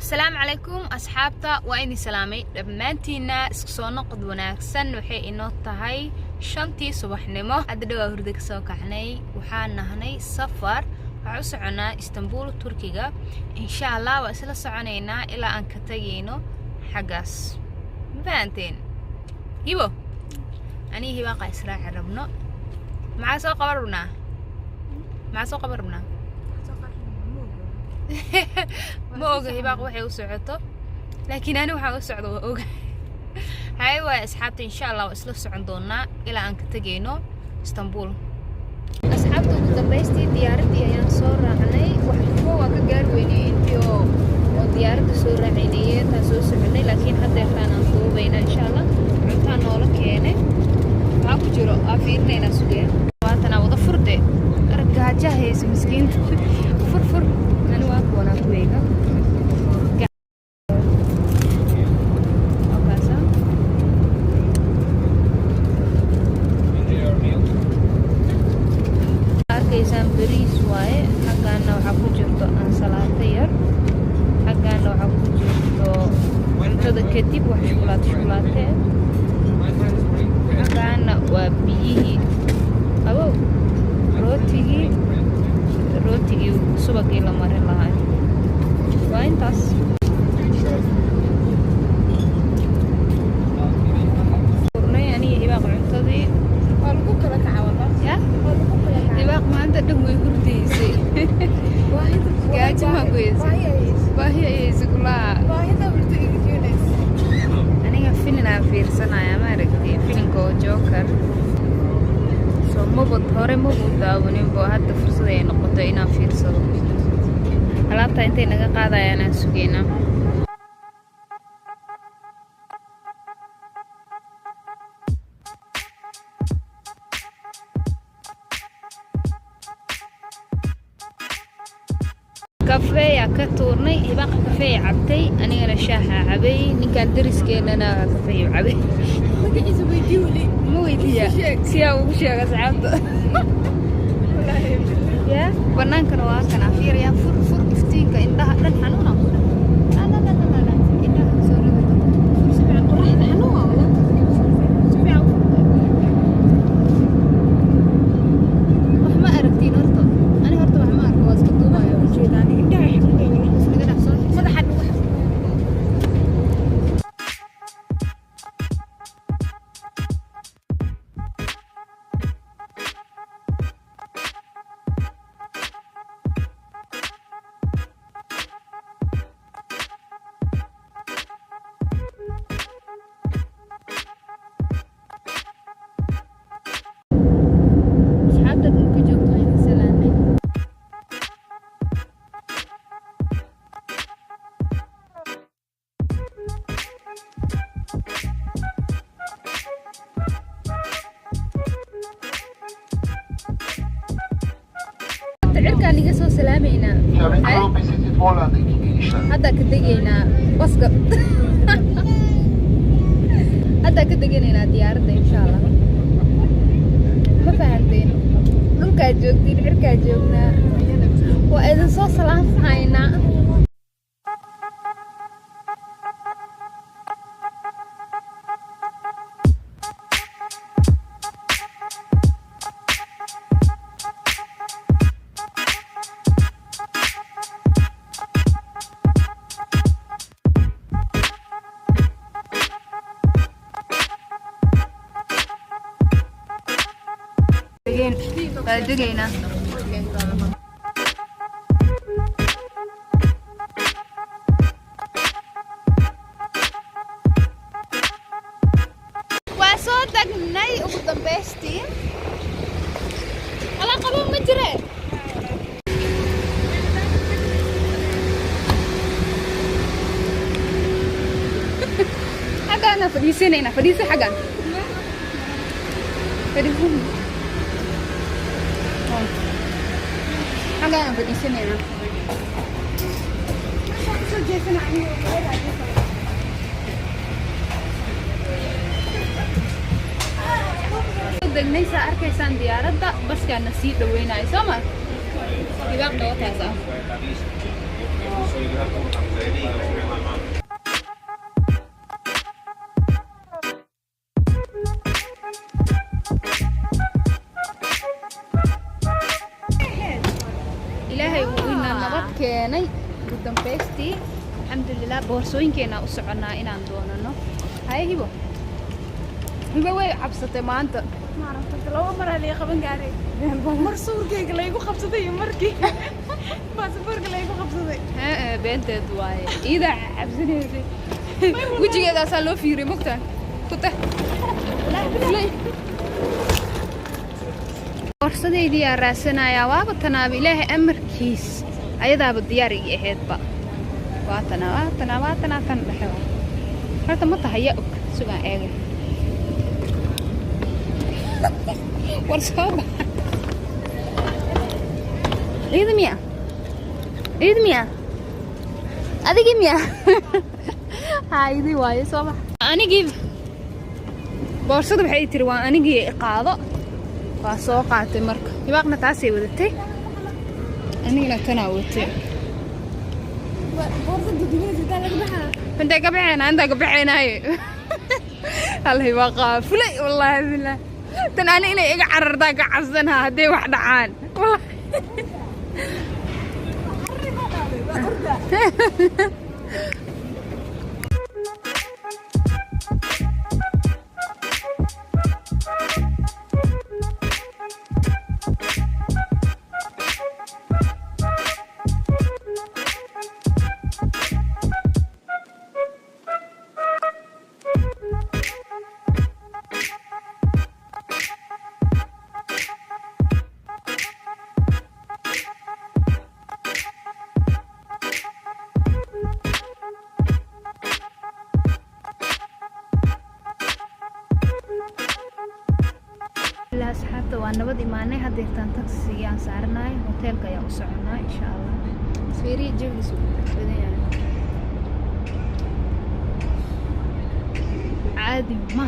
السلام عليكم أصحابتا وإني سلامي دمانتينا سو نقد wanaagsan waxay inoo tahay shantii subaxnimo hadda waa hurdo ka soo kacnay waxaan nahnay safar waxa u soconaa Istanbul Turkiga insha Allah waa isla soconaynaa ilaa aan ka tageyno xagaas maanteen hibo ani hiba qaysraa rabno maxaa soo qabarnaa ما أوجه باق وحي وسعته لكن أنا وحي وسعته وأوجه هاي وأصحابتي إن شاء الله وإسلف عندنا إلى أن تجينو اسطنبول أصحابتي قدرتي ديارتي أيام صورة عني وحكوا وكجار ويني إنتيو وديارتي صورة عينية تسوس عني لكن حتى إحنا نصور بينا إن شاء الله عمتها نولك يعني عاكو جرو أفيرنا نسوية واتنا وضفر ده رجع جاهز مسكين فرفر أنا واقف وأنا كويكا أركيسان بريس واي حقنا وحكو جرتو أنسلاتير حقنا وحكو جرتو cuntada kadib wax شوكولاتة حقنا وبيهي أبو روتيجي subagii la marin lahaa waa intaas qornay ani hibaaq cuntadii waa lagu kala kacawada ya waa lagu kala kacawada hibaaq maanta dhan way hurdaysay gaajo ma goysay baahiyaysa kulaa baahida hurdaysa aniga filin aan fiirsanaya ma aragtay filinka oo Joker مبض هوري مبض داونين بو هاد فرصة دي نقطة إنا فيرصة هلابتا انتي نغا قادا يانا سوكينا كافيه كتورني هباق كافيه عبتي أنا أنا شاحة عبي نكان درسكين أنا كافيه عبي مويديا سياو وشيا أصحابته يا بنان كانوا كان عفير يا فر إفتينك إنها لن حنونا لا إنها سوري سبع قرح حنونا والله سبع وحما أركتين هرطو أنا هرطو وحما أركو واسكتوبا يا وشي داني إنها يحبوني نقدر أحصل ماذا حد واحد تعرف أني قصو سلامينا هذا كدقينا بسقط هذا كدقينا ديارته إن شاء الله ما فهمتين نلقى جوكتين عركا جوكنا وإذا صو سلام حينا دقينا وصوتك ناي وقدام بيستي على قبل مجرى حقنا فديسين هنا فديسي حقنا فديسين حاجة بديسين هنا دقنيسا أركيسان ديارة بس كان نسيت دوينا يسمى يبقى دوتها إلهي وإنا نبض كيني قدام بيستي الحمد لله بورسوينكينا u soconaa inaan doonano hay hibo way cabsatay maanta ما عرفت لو مرة لي قبل قاري مرسور كيك لا يقو خبصتي مركي باسبور لا يقو خبصتي بنتد واي إذا cabsanaysa wajigeedaasaa loo fiiray mogtaan kuta borsadeydii yaa raasanayaa waaba tanaaba ilaahay amarkiis ayadaaba diyaar ii ahaydba waatanaa tan dhexe horta ma tahaya og sugaan eega war soo baxa ciida miya adigii miya haydii waaye soo baxa anigii boorsada waxay tiri waa anigii qaado waa soo qaatay marka hibaaqna taasay wadatay anigana tanaa watay بورصة دبي زي ده لك انت قبعنا انت قبعناي الله يبقى فلي والله بالله تن انا اني اقع عرضاك عزنها هدي واحدة عان والله لا أصحابته وأنا بدي ماني هديك تاكسي يعني صارنا هوتيل كيا وصعنا إن شاء الله سفيري جيب سوق بدي يعني عادي ما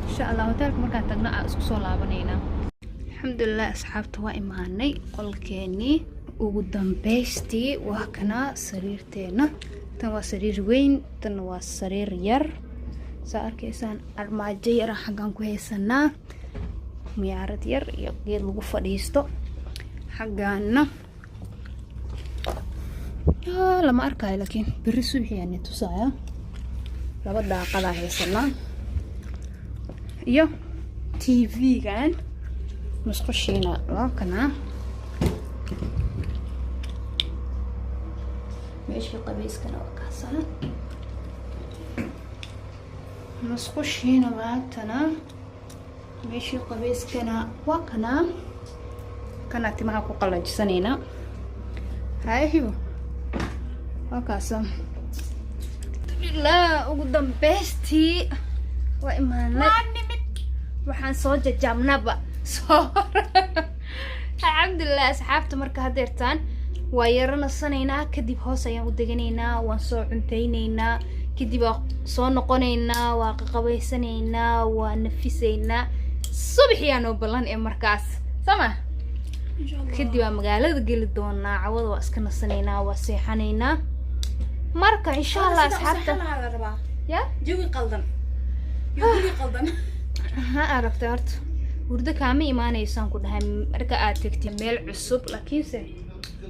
إن شاء الله هوتيل مركز تقنع أسكسولا بنينا الحمد لله أصحابته وإيماني قل كيني وقدام بيستي وهكنا سريرتنا تنوا سرير وين تنوا سرير ير سأركيسان أرماجي يرا حقان كويسنا miyaarad yar iyo geed lagu fadhiisto xaggaana lama arkayo laakiin berri subaxiyaan tusaya laba daaqada haysanaa iyo TV-gan musqushiina waa kana meeshii qabayskana waa kaasana musqushiina waa tana ماشي قبيس كنا وكنا كانت معه قلج سنينا هاي هو وكاسم لا وقدام بيستي وإيمانك waxaan soo jajabnaba alxamdulilah asxaabta marka hadeertaan waa yaranasanaynaa kadib hoos ayaan u deganaynaa waan soo cuntaynaynaa kadib waa soo noqonaynaa waa qaqabaysanaynaa waa nafisaynaa subaxiyaan oo ballan ee markaas sama kadib waa magaalada geli doonaa cawada waa iska nasanaynaa waa seexanaynaa marka insha allah asxaabta ya جوي قلدن ha aragtay horta hurdo kaama imaanaysaan ku dhahay marka aad tagtay meel cusub laakiinse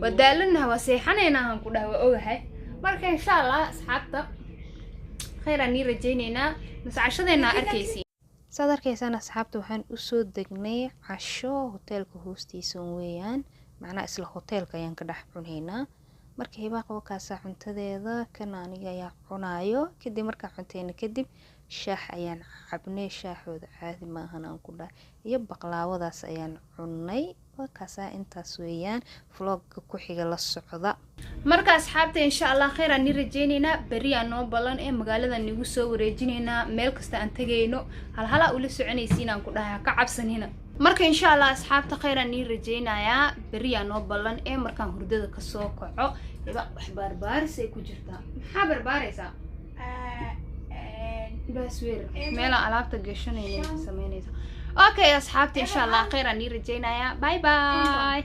waa daalanaha waa seexanaynaa aan ku dhahay waa ogahay marka insha allah asxaabta khayr aan ii rajaynaynaa mascashadeena arkaysi saad arkaysaan asxaabta waxaan usoo degnay casho hoteelka hoostiisa weeyaan macnaa isla hoteelka ayaan ka dhex cunaynaa marka hibaaqa wakaasaa cuntadeeda kana aniga ayaa cunaayo kadib markaa cuntayna kadib shaax ayaan cabnay shaaxooda caadi maahan aan ku dhahay iyo baqlaawadaas ayaan cunnay wakaasaa intaas weeyaan vlogga ku xiga la socda marka asxaabta insha allah khayr aan ii rajaynaynaa berri aan noo ballan ee magaalada nigu soo wareejinaynaa meel kasta aan tegayno halhalaa ula soconaysiin aan ku dhahay ha ka cabsanina marka insha allah asxaabta khayr aan ii rajaynayaa berri aan noo ballan ee markaan hurdada ka soo kaco iba wax barbaaris ay ku jirtaa maxaa barbaaraysaa باسوير ميلا علاقة جشني سمينيها اوكي يا اصحابتي ان شاء الله خير اني رجينا يا باي باي